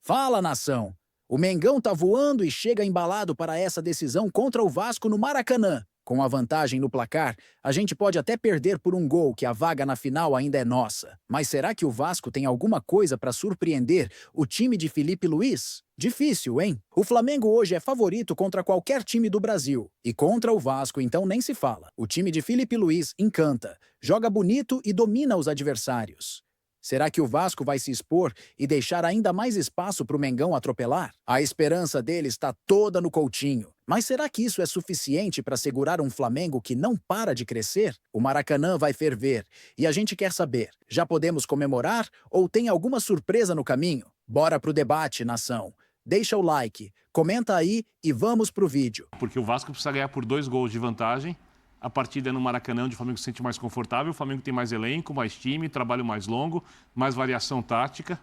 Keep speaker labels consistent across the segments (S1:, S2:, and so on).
S1: Fala, nação! O Mengão tá voando e chega embalado para essa decisão contra o Vasco no Maracanã. Com a vantagem no placar, a gente pode até perder por um gol, que a vaga na final ainda é nossa. Mas será que o Vasco tem alguma coisa para surpreender o time de Felipe Luiz? Difícil, hein? O Flamengo hoje é favorito contra qualquer time do Brasil. E contra o Vasco, então, nem se fala. O time de Felipe Luiz encanta, joga bonito e domina os adversários. Será que o Vasco vai se expor e deixar ainda mais espaço para o Mengão atropelar? A esperança dele está toda no Coutinho. Mas será que isso é suficiente para segurar um Flamengo que não para de crescer? O Maracanã vai ferver. E a gente quer saber, já podemos comemorar ou tem alguma surpresa no caminho? Bora pro debate, nação. Deixa o like, comenta aí e vamos pro vídeo.
S2: Porque o Vasco precisa ganhar por 2 gols de vantagem. A partida é no Maracanã, onde o Flamengo se sente mais confortável. O Flamengo tem mais elenco, mais time, trabalho mais longo, mais variação tática.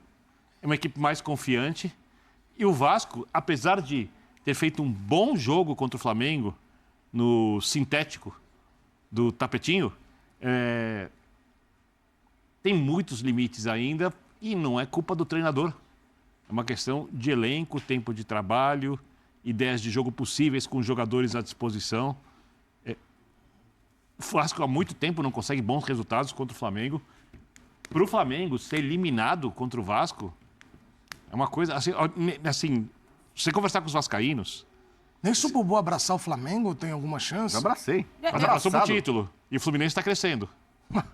S2: É uma equipe mais confiante. E o Vasco, apesar de ter feito um bom jogo contra o Flamengo no sintético do Tapetinho, tem muitos limites ainda e não é culpa do treinador. É uma questão de elenco, tempo de trabalho, ideias de jogo possíveis com os jogadores à disposição. O Vasco há muito tempo não consegue bons resultados contra o Flamengo. Para o Flamengo ser eliminado contra o Vasco é uma coisa... Assim, se você conversar com os vascaínos...
S3: Nem se o Bubu abraçar o Flamengo tem alguma chance?
S4: Eu abracei.
S2: Mas abraçou pro título. E o Fluminense está crescendo.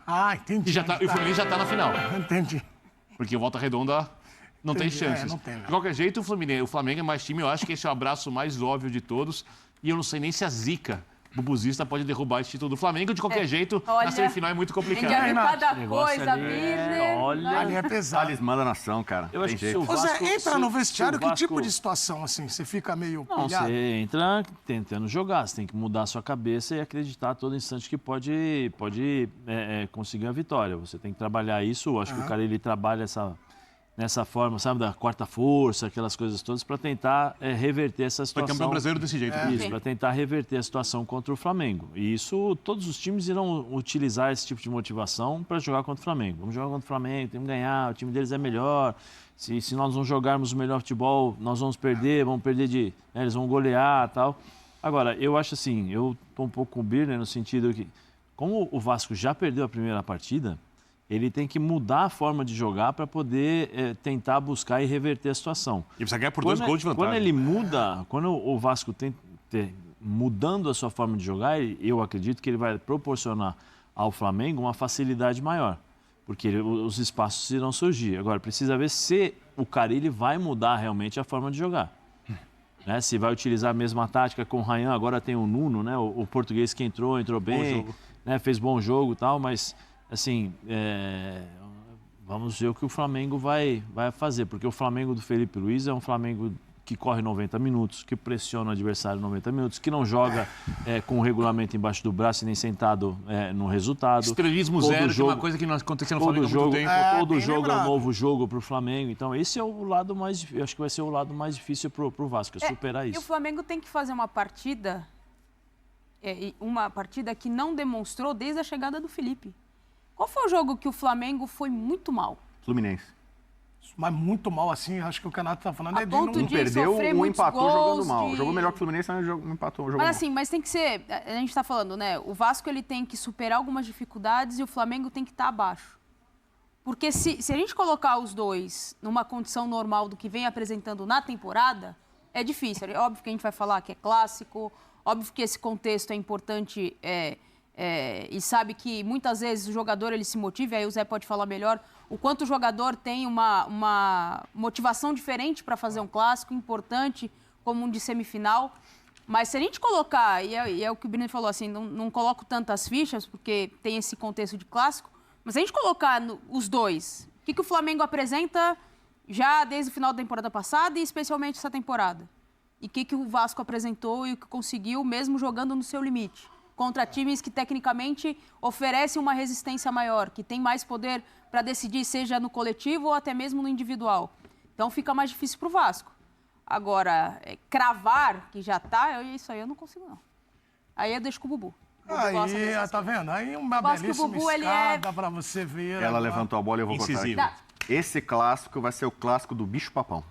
S3: Ah, entendi.
S2: E o Fluminense já está na final.
S3: Entendi.
S2: Porque o Volta Redonda não tem chances.
S3: Não tem, não.
S2: De qualquer jeito, o Flamengo é mais time. Eu acho que esse é o abraço mais óbvio de todos. E eu não sei nem se a zica bubuzista pode derrubar esse título do Flamengo. De qualquer jeito, na semifinal é muito complicado.
S5: Cada coisa, Birner.
S3: Olha, ali é pesado.
S4: Talismã da nação, cara.
S6: Eu acho que
S4: jeito.
S6: se o Vasco,
S3: Você entra no vestiário,
S6: se o
S3: que tipo
S6: Vasco-
S3: de situação, assim? Você fica meio
S6: Não,
S3: pilhado?
S6: você entra tentando jogar, você tem que mudar a sua cabeça e acreditar a todo instante que pode conseguir a vitória. Você tem que trabalhar isso, eu acho que o cara ele trabalha nessa forma, sabe, da quarta força, aquelas coisas todas, para tentar reverter essa
S2: Foi
S6: situação.
S2: campeão brasileiro desse jeito.
S6: Isso, para tentar reverter a situação contra o Flamengo. E isso, todos os times irão utilizar esse tipo de motivação para jogar contra o Flamengo. Vamos jogar contra o Flamengo, temos que ganhar, o time deles é melhor. Se nós não jogarmos o melhor futebol, nós vamos perder eles vão golear e tal. Agora, eu acho assim, eu estou um pouco com o Birner no sentido que, como o Vasco já perdeu a primeira partida, ele tem que mudar a forma de jogar para poder tentar buscar e reverter a situação.
S2: E precisa ganhar por 2 gols de vantagem.
S6: Quando ele muda, quando o Vasco mudando a sua forma de jogar, eu acredito que ele vai proporcionar ao Flamengo uma facilidade maior, porque os espaços irão surgir. Agora, precisa ver se o Carille vai mudar realmente a forma de jogar. Né? Se vai utilizar a mesma tática com o Ryan, agora tem o Nuno, né? O português que entrou bem, né? Fez bom jogo e tal, mas assim, vamos ver o que o Flamengo vai fazer, porque o Flamengo do Felipe Luiz é um Flamengo que corre 90 minutos, que pressiona o adversário 90 minutos, que não joga com o regulamento embaixo do braço e nem sentado no resultado.
S2: Estrelismo
S6: Todo
S2: zero,
S6: jogo,
S2: que é uma coisa que não aconteceu no
S6: todo
S2: Flamengo há muito
S6: jogo,
S2: tempo.
S6: todo
S3: bem
S6: jogo é um
S3: lembrado.
S6: novo jogo para o Flamengo. Então, esse é o lado mais difícil. Acho que vai ser o lado mais difícil para o Vasco, superar
S5: E
S6: isso.
S5: o Flamengo tem que fazer uma partida que não demonstrou desde a chegada do Felipe. Qual foi o jogo que o Flamengo foi muito mal?
S4: Fluminense.
S3: Mas muito mal assim, acho que o Canato tá falando
S5: A
S3: de
S5: ponto
S3: não...
S5: de
S4: Perdeu,
S5: sofrer
S4: um
S5: muitos
S4: empatou
S5: gols,
S4: jogando mal.
S5: de-
S4: Jogou melhor que o Fluminense, mas empatou jogando
S5: Mas
S4: mal.
S5: assim, mas tem que ser... A gente tá falando, né? O Vasco ele tem que superar algumas dificuldades e o Flamengo tem que estar abaixo. Porque se a gente colocar os dois numa condição normal do que vem apresentando na temporada, é difícil. É óbvio que a gente vai falar que é clássico, óbvio que esse contexto é importante e sabe que muitas vezes o jogador ele se motiva, aí o Zé pode falar melhor, o quanto o jogador tem uma motivação diferente para fazer um clássico importante como um de semifinal. Mas se a gente colocar, e é o que o Bruno falou, assim, não coloco tantas fichas, porque tem esse contexto de clássico, mas se a gente colocar os dois, o que o Flamengo apresenta já desde o final da temporada passada e especialmente essa temporada? E o que o Vasco apresentou e o que conseguiu, mesmo jogando no seu limite? Contra times que, tecnicamente, oferecem uma resistência maior, que tem mais poder para decidir, seja no coletivo ou até mesmo no individual. Então, fica mais difícil para o Vasco. Agora, cravar, que já está, isso aí eu não consigo, não. Aí eu deixo com o Bubu. O Bubu gosta
S3: Aí,
S5: dessas
S3: tá
S5: coisas.
S3: vendo? Aí uma
S5: gosto que o
S3: belíssima
S5: Bubu, ele
S3: escada pra você ver.
S4: Ela
S3: agora.
S4: levantou a bola e eu vou cortar aqui.
S2: Incisivo.
S4: Esse clássico vai ser o clássico do bicho-papão.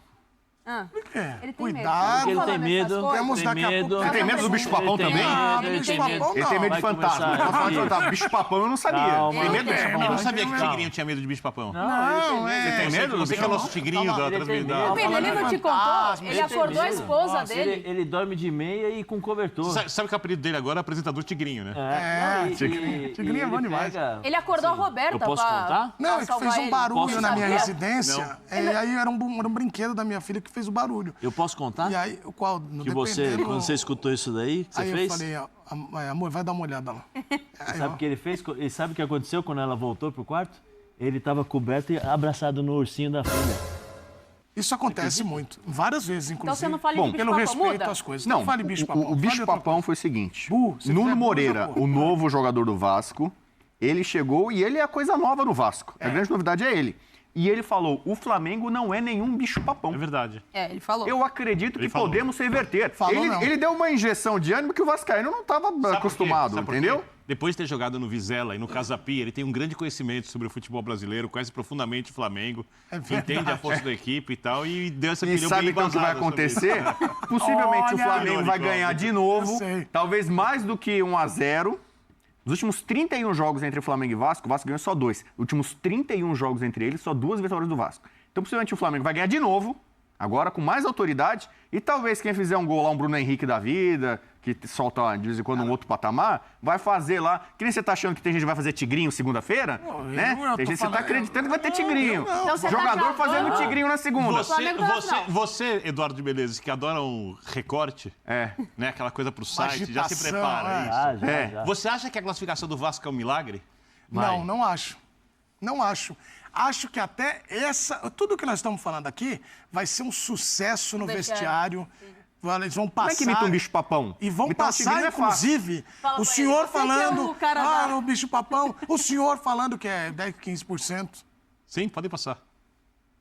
S5: Ele tem
S3: Cuidado.
S5: medo.
S6: Porque ele
S5: Vamos
S6: tem
S5: falar
S6: medo,
S5: dessas coisas?
S3: Temos
S6: tem
S3: daqui a
S6: medo.
S3: pouco-
S4: Você tem medo do bicho-papão
S6: Ele tem
S4: também?
S6: medo,
S3: Não,
S6: ele tem
S3: bicho-papão
S6: medo.
S4: Ele tem medo de
S6: Vai
S4: fantasma.
S6: começar
S4: Posso falar de
S6: aqui.
S4: fantasma? Bicho-papão eu não sabia.
S6: Calma.
S4: Tem medo do
S5: Não,
S4: bicho-papão?
S2: Eu não
S3: não,
S2: sabia que o
S3: não.
S2: Tigrinho tinha medo de bicho-papão.
S6: Não,
S4: Você tem medo do
S2: Você que é o nosso tigrinho da
S6: Ele tem
S2: transmissão.
S6: medo.
S5: Pena, ele não te contou?
S3: Fantasma,
S5: Ele acordou a esposa dele.
S6: Ele dorme de meia e com cobertor.
S2: Sabe que o apelido dele agora é apresentador Tigrinho, né?
S3: Tigrinho é bom
S6: ele
S3: demais.
S6: pega-
S5: Ele acordou a Roberta
S6: Eu posso
S5: pra-
S6: contar?
S3: Não,
S5: pra
S3: é que
S5: salvar
S3: fez um
S5: ele.
S3: barulho
S6: Posso
S3: na minha
S5: saber?
S3: residência. E aí era um brinquedo da minha filha que fez o barulho.
S6: Eu posso contar?
S3: E aí, o qual? No
S6: Que você,
S3: dependendo-
S6: quando você escutou isso daí, que você
S3: Aí eu
S6: fez?
S3: falei, ó, amor, vai dar uma olhada lá. Aí,
S6: Sabe o que ele fez? E sabe o que aconteceu quando ela voltou pro quarto? Ele estava coberto e abraçado no ursinho da filha.
S3: Isso acontece muito. Várias vezes, inclusive.
S5: Então você não fala
S4: Bom,
S5: de
S3: Pelo
S5: bicho-papão,
S3: respeito
S5: muda?
S3: às coisas.
S4: Não,
S3: fale bicho-papão.
S4: o bicho-papão foi o seguinte.
S3: Se
S4: Nuno
S3: quiser,
S4: Moreira,
S3: burro,
S4: o novo jogador do Vasco, ele chegou e ele é a coisa nova no Vasco. A grande novidade é ele. E ele falou, o Flamengo não é nenhum bicho-papão.
S2: É verdade.
S5: Ele falou.
S4: Eu acredito que
S2: Ele falou.
S4: podemos reverter.
S3: Falou não.
S4: Ele deu uma injeção de ânimo que o vascaíno não estava
S2: Sabe por quê?
S4: acostumado,
S2: Sabe por quê?
S4: entendeu?
S2: Depois de ter jogado no Vizela e no Casapi, ele tem um grande conhecimento sobre o futebol brasileiro, conhece profundamente o Flamengo, entende a força da equipe e tal, e deu essa
S4: E
S2: opinião
S4: sabe
S2: bem
S4: então o que vai
S2: embasada sobre isso.
S4: acontecer? Possivelmente o
S3: Olha,
S4: Flamengo vai
S2: irônico,
S4: ganhar
S2: óbvio.
S4: de novo,
S3: Eu sei.
S4: talvez mais do que 1-0. Nos últimos 31 jogos entre Flamengo e Vasco, o Vasco ganhou só 2. Nos últimos 31 jogos entre eles, só 2 vitórias do Vasco. Então, possivelmente o Flamengo vai ganhar de novo, agora com mais autoridade, e talvez quem fizer um gol lá, um Bruno Henrique da vida, que solta de vez em quando um outro patamar, vai fazer lá. Que nem você tá achando que tem gente que vai fazer tigrinho segunda-feira? Né?
S3: eu tô
S4: Tem gente que você tá
S3: falando-
S4: acreditando que vai ter tigrinho.
S5: Então você tá
S4: Jogador
S5: cravando-
S4: fazendo tigrinho na segunda.
S5: Flamengo tá na final.
S2: Você, Eduardo de Menezes, que adora um recorte, né, aquela coisa pro site, já se
S3: agitação,
S2: prepara.
S3: é.
S2: Isso.
S6: Já,
S4: É.
S6: já.
S2: Você acha que a classificação do Vasco é um milagre?
S3: Não, não acho. Não acho. Acho que até tudo que nós estamos falando aqui vai ser um sucesso no vestiário. Eles vão
S4: Como
S3: passar.
S4: é que imita um bicho-papão?
S3: E vão
S4: Imitar um
S3: passar,
S4: tigrinho é fácil.
S3: inclusive,
S5: Fala
S3: o
S5: pra
S3: senhor
S5: ele, você que é
S3: falando.
S5: o cara da-
S3: o bicho-papão. O senhor falando que é 10, 15%.
S2: Sim, podem passar.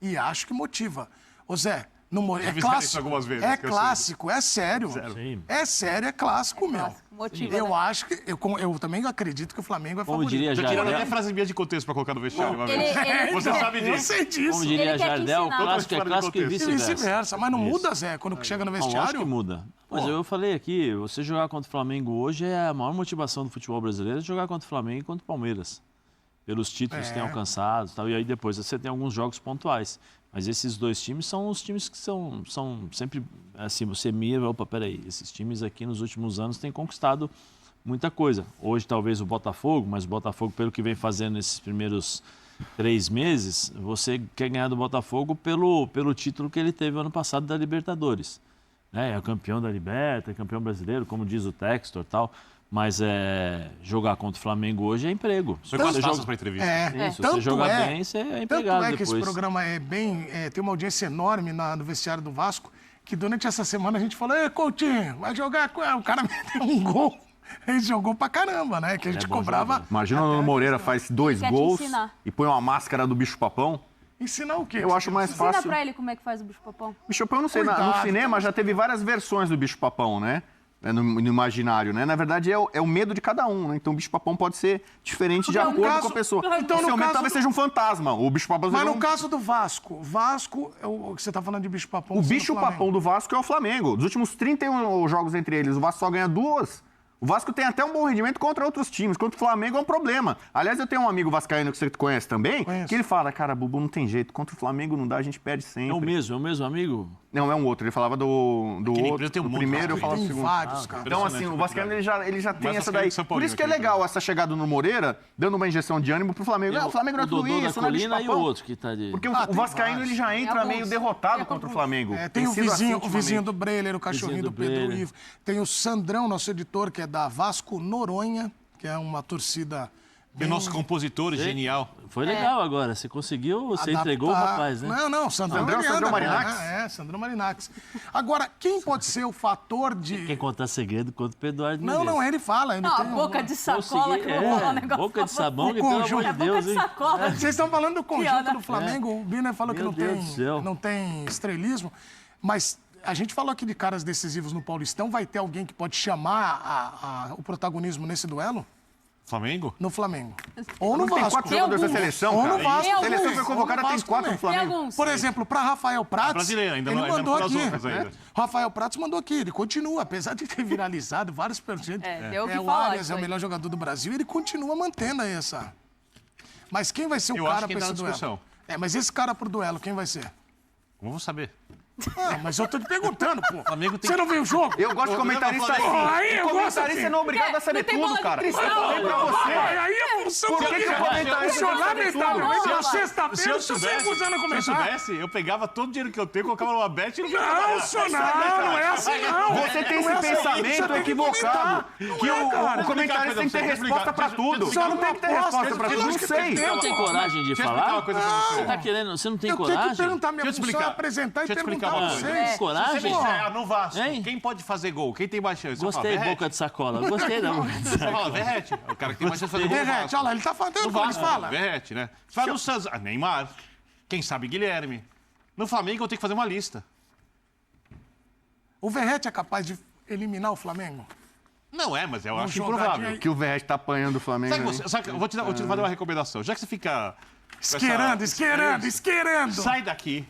S3: E acho que motiva. Ô Zé, é
S2: fizeram
S3: clássico.
S2: isso algumas vezes,
S3: É
S2: que eu
S3: clássico, é sério.
S6: Sim.
S3: É sério, é clássico, meu.
S5: clássico, motiva,
S3: Eu
S5: né?
S3: acho que. Eu também acredito que o Flamengo é
S6: Como
S3: favorito.
S6: diria
S2: Já tiraram
S6: Jardel,
S2: até frases minhas de contexto pra colocar no vestiário uma vez.
S5: Ele-
S2: Você sabe
S3: Eu
S2: disso.
S3: sei disso.
S6: como diria
S5: Ele quer te
S6: Jardel,
S5: ensinar.
S6: clássico é
S2: Fora de
S6: clássico e
S2: contexto.
S3: E
S6: vice-versa.
S3: vice-versa. Mas não muda, Zé, quando chega no
S6: Não, lógico
S3: vestiário.
S6: que muda. Mas eu falei aqui, você jogar contra o Flamengo hoje é a maior motivação do futebol brasileiro, é jogar contra o Flamengo e contra o Palmeiras. Pelos títulos que tem alcançado e tal. E aí depois você tem alguns jogos pontuais. Mas esses dois times são os times que são sempre, assim, você mira, opa, peraí, esses times aqui nos últimos anos têm conquistado muita coisa. Hoje talvez o Botafogo, mas o Botafogo, pelo que vem fazendo nesses primeiros 3 meses, você quer ganhar do Botafogo pelo título que ele teve ano passado da Libertadores. É campeão da Liberta, é campeão brasileiro, como diz o Textor e tal. Mas jogar contra o Flamengo hoje é emprego.
S2: Foi com as
S6: Você
S2: taças
S6: joga-
S2: pra entrevista.
S6: Isso, se você jogar bem, você é empregado
S3: Tanto é que esse
S6: depois.
S3: programa tem uma audiência enorme no vestiário do Vasco, que durante essa semana a gente falou, ei, Coutinho, vai jogar com ela. O cara meteu um gol. Ele jogou pra caramba, né? Que a gente
S6: bom
S3: cobrava.
S6: jogador.
S4: Imagina o Nuno Moreira faz 2
S5: quer te
S4: gols
S5: ensinar.
S4: e põe uma máscara do bicho-papão.
S3: Ensinar o quê?
S4: Eu acho mais
S5: Ensina
S4: fácil.
S5: pra ele como é que faz o bicho-papão.
S4: Bicho-papão, eu não sei, no
S3: Cuidado.
S4: cinema já teve várias versões do bicho-papão, né? No imaginário, né? Na verdade, é o medo de cada um, né? Então, o bicho-papão pode ser diferente de
S3: Então, no
S4: acordo
S3: caso-
S4: com a pessoa.
S3: então,
S4: o
S3: no
S4: seu medo
S3: caso
S4: talvez
S3: do-
S4: seja um fantasma. O bicho-papão
S3: Mas
S4: seja
S3: no
S4: um...
S3: caso do Vasco, o que você tá falando de bicho-papão...
S4: O
S3: sendo
S4: bicho-papão
S3: Flamengo.
S4: do Vasco é o Flamengo. Dos últimos 31 jogos entre eles, o Vasco só ganha 2. O Vasco tem até um bom rendimento contra outros times. Contra o Flamengo é um problema. Aliás, eu tenho um amigo vascaíno que você conhece também,
S3: Conheço.
S4: que ele fala, cara, Bubu, não tem jeito. Contra o Flamengo não dá, a gente perde sempre.
S6: É o mesmo amigo?
S4: Não, é um outro. Ele falava do
S2: Aquele
S4: outro.
S2: empresa tem um
S4: do
S2: monte
S4: primeiro,
S2: de
S4: eu falava do
S3: Tem
S4: segundo.
S3: vários, cara.
S4: Então, assim, o Vascaíno ele já tem
S2: Mais
S4: essa
S2: vascaíno
S4: daí.
S2: que São
S4: Por
S2: Paulino,
S4: isso que é
S2: aquele
S4: legal essa chegada no Moreira, dando uma injeção de ânimo pro Flamengo. Não, o Flamengo não é
S6: o
S4: tudo
S6: Dodô
S4: isso,
S6: da
S4: não é
S6: Colina e o
S4: bicho-papão.
S6: outro que tá de...
S4: Porque
S3: Ah,
S4: o
S3: tem
S4: Vascaíno
S3: vários.
S4: ele já entra
S5: alguns.
S4: meio derrotado
S5: Tem
S4: contra o
S5: alguns.
S4: Flamengo.
S3: Tem o
S4: sido assim
S3: vizinho
S4: ultimamente.
S3: do Breler, o cachorrinho
S6: Vizinho
S3: do
S6: do
S3: Pedro
S6: Breler.
S3: Ivo. Tem o Sandrão, nosso editor, que é da Vasco Noronha, que é uma torcida...
S2: E o nosso compositor genial.
S6: Foi legal agora, você conseguiu, você
S3: adaptar-
S6: entregou o rapaz, né?
S3: Não, Sandrão.
S4: Sandrão,
S3: ele
S4: Sandrão
S3: anda,
S4: Marinax?
S3: né? Sandrão Marinax. Agora, quem pode ser o fator de...
S6: Quem contar segredo conta pro Eduardo
S3: Não,
S6: Menezes.
S3: ele fala. Ele
S5: Não, a
S3: tem
S5: boca de sacola que eu vou falar um negócio.
S6: boca de sabão, que
S3: O
S6: pelo amor
S3: conjunto-
S6: de
S5: É boca
S6: Deus,
S5: de
S6: hein?
S5: sacola.
S3: Vocês estão falando do conjunto
S5: Piada.
S3: do Flamengo. O Biner falou que
S6: Meu
S3: não
S6: Deus do céu.
S3: não tem estrelismo, mas a gente falou aqui de caras decisivos no Paulistão. Vai ter alguém que pode chamar o protagonismo nesse duelo?
S2: Flamengo?
S3: No Flamengo. Ou no
S4: Tem
S3: Vasco.
S4: 4 jogadores da
S5: alguns.
S4: seleção,
S3: Ou
S4: cara.
S3: no Vasco.
S4: A seleção foi
S3: Ou no
S4: convocada, tem
S3: Vasco
S4: 4 no
S3: também.
S5: Tem
S4: Flamengo.
S5: alguns.
S3: Por exemplo, para Rafael Prats,
S2: brasileiro, ainda
S3: ele
S2: não
S3: mandou
S2: foram as
S3: aqui.
S2: outras ainda.
S3: Rafael Prats mandou aqui, ele continua, apesar de ter viralizado vários personagens.
S5: deu o que
S3: o
S5: falar
S3: Arias
S5: isso
S3: é o
S5: aí.
S3: melhor jogador do Brasil, ele continua mantendo aí essa. Mas quem vai ser o
S2: Eu
S3: cara
S2: acho que
S3: para
S2: tá
S3: esse
S2: na
S3: duelo?
S2: discussão.
S3: Mas esse cara pro duelo, quem vai ser?
S2: Como eu vou saber?
S3: Mas eu tô te perguntando, pô.
S2: Flamengo tem
S3: Você não viu o jogo?
S4: Eu gosto de comentarista
S2: Eu
S4: assim.
S2: falei,
S3: aí eu
S4: O
S3: gosto
S4: comentarista
S3: assim.
S4: não é obrigado a saber
S5: Não tem
S4: tudo,
S5: bola de
S4: cara.
S5: cristal.
S4: Eu falei pra você.
S3: Aí é função
S4: Por que que o comentarista não sabe tudo?
S3: Lamentavelmente, na
S5: Se
S3: sexta-feira,
S2: eu
S3: você tá
S2: soubesse,
S3: recusando a
S2: se eu
S3: comentar.
S2: soubesse, eu pegava todo o dinheiro que eu tenho, colocava numa bet e não
S3: Não, senhor, não é assim não.
S4: Você tem
S3: Não é
S4: esse
S3: assim,
S4: pensamento
S3: você tem que
S4: equivocado.
S3: comentar.
S4: Que
S3: Não é, cara.
S4: o comentarista tem que ter resposta pra tudo.
S2: Deixa eu
S4: Não tem que ter resposta pra tudo. Não sei.
S6: Você não tem coragem de
S2: Deixa eu explicar uma
S6: falar?
S2: coisa pra você.
S6: Você tá querendo... Você não tem
S3: Eu tenho que
S6: coragem?
S3: perguntar, minha
S2: Deixa eu te
S3: função é
S2: explicar.
S3: apresentar e
S2: Deixa eu te explicar
S3: perguntar
S2: uma
S3: pra
S2: coisa.
S3: vocês.
S6: Coragem?
S2: Você me disser, no Vasco,
S6: Hein?
S2: quem pode fazer gol? Quem tem mais chance? Você
S6: Gostei,
S2: fala,
S6: boca de sacola. Gostei da boca de
S2: Você
S6: sacola.
S2: fala, Verrete. É o cara que tem mais chance de fazer gol no
S3: Verrete,
S2: Vasco.
S3: olha lá, ele tá falando
S2: No
S3: como ele
S2: Vasco,
S3: fala.
S2: Verrete, né? Você fala no Santos, Neymar. Quem sabe Guilherme. No Flamengo eu tenho que fazer uma lista.
S3: O Verrete é capaz de eliminar o Flamengo?
S2: Não é, mas eu acho
S3: jogadinho
S2: improvável.
S3: aí.
S4: Que o Verrete tá apanhando o Flamengo.
S2: Sabe,
S4: aí.
S2: eu vou te fazer uma recomendação. Já que você fica... com essa-
S3: Esquerando.
S2: Sai daqui.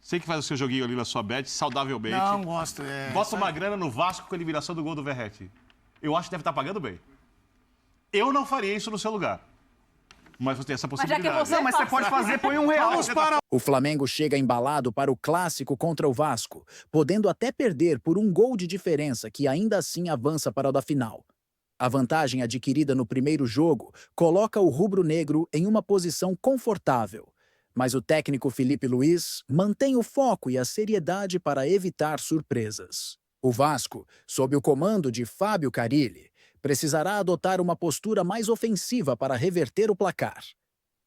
S2: Sei que faz o seu joguinho ali na sua bet, saudavelmente.
S3: Não gosto.
S2: Bota uma grana no Vasco com a eliminação do gol do Verrete. Eu acho que deve estar pagando bem. Eu não faria isso no seu lugar. Mas você tem essa
S5: Mas já
S2: possibilidade.
S5: que você
S4: Não, mas você pode fazer, põe R$1.
S3: Vamos para
S1: O Flamengo chega embalado para o clássico contra o Vasco, podendo até perder por um gol de diferença que ainda assim avança para o da final. A vantagem adquirida no primeiro jogo coloca o rubro-negro em uma posição confortável, mas o técnico Felipe Luiz mantém o foco e a seriedade para evitar surpresas. O Vasco, sob o comando de Fábio Carille, precisará adotar uma postura mais ofensiva para reverter o placar.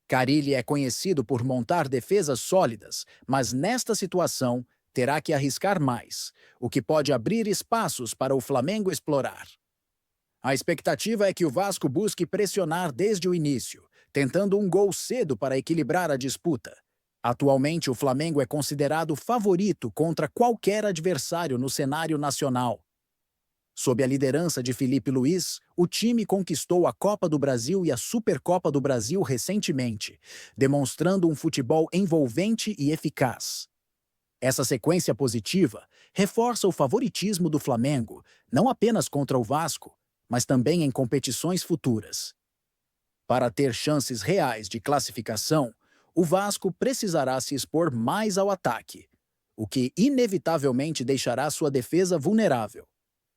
S1: Carille é conhecido por montar defesas sólidas, mas nesta situação terá que arriscar mais, o que pode abrir espaços para o Flamengo explorar. A expectativa é que o Vasco busque pressionar desde o início, tentando um gol cedo para equilibrar a disputa. Atualmente, o Flamengo é considerado favorito contra qualquer adversário no cenário nacional. Sob a liderança de Felipe Luiz, o time conquistou a Copa do Brasil e a Supercopa do Brasil recentemente, demonstrando um futebol envolvente e eficaz. Essa sequência positiva reforça o favoritismo do Flamengo, não apenas contra o Vasco, mas também em competições futuras. Para ter chances reais de classificação, o Vasco precisará se expor mais ao ataque, o que inevitavelmente deixará sua defesa vulnerável.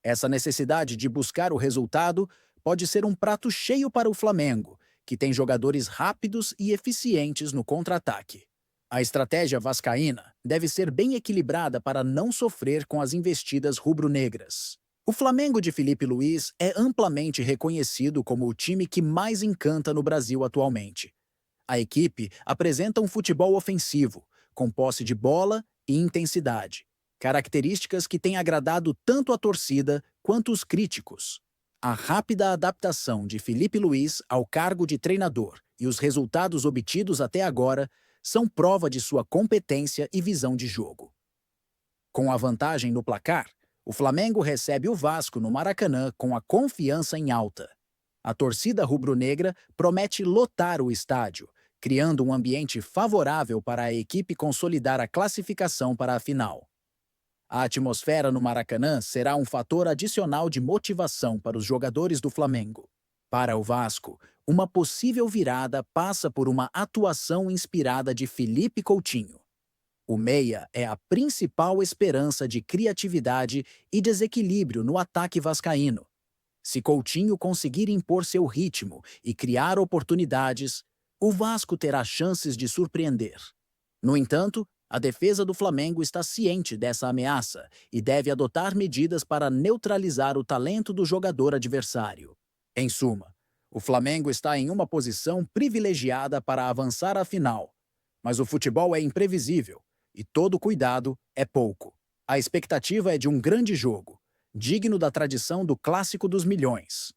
S1: Essa necessidade de buscar o resultado pode ser um prato cheio para o Flamengo, que tem jogadores rápidos e eficientes no contra-ataque. A estratégia vascaína deve ser bem equilibrada para não sofrer com as investidas rubro-negras. O Flamengo de Felipe Luiz é amplamente reconhecido como o time que mais encanta no Brasil atualmente. A equipe apresenta um futebol ofensivo, com posse de bola e intensidade, características que têm agradado tanto a torcida quanto os críticos. A rápida adaptação de Felipe Luiz ao cargo de treinador e os resultados obtidos até agora são prova de sua competência e visão de jogo. Com a vantagem no placar, o Flamengo recebe o Vasco no Maracanã com a confiança em alta. A torcida rubro-negra promete lotar o estádio, criando um ambiente favorável para a equipe consolidar a classificação para a final. A atmosfera no Maracanã será um fator adicional de motivação para os jogadores do Flamengo. Para o Vasco, uma possível virada passa por uma atuação inspirada de Felipe Coutinho. O meia é a principal esperança de criatividade e desequilíbrio no ataque vascaíno. Se Coutinho conseguir impor seu ritmo e criar oportunidades, o Vasco terá chances de surpreender. No entanto, a defesa do Flamengo está ciente dessa ameaça e deve adotar medidas para neutralizar o talento do jogador adversário. Em suma, o Flamengo está em uma posição privilegiada para avançar à final, mas o futebol é imprevisível e todo cuidado é pouco. A expectativa é de um grande jogo, digno da tradição do Clássico dos Milhões.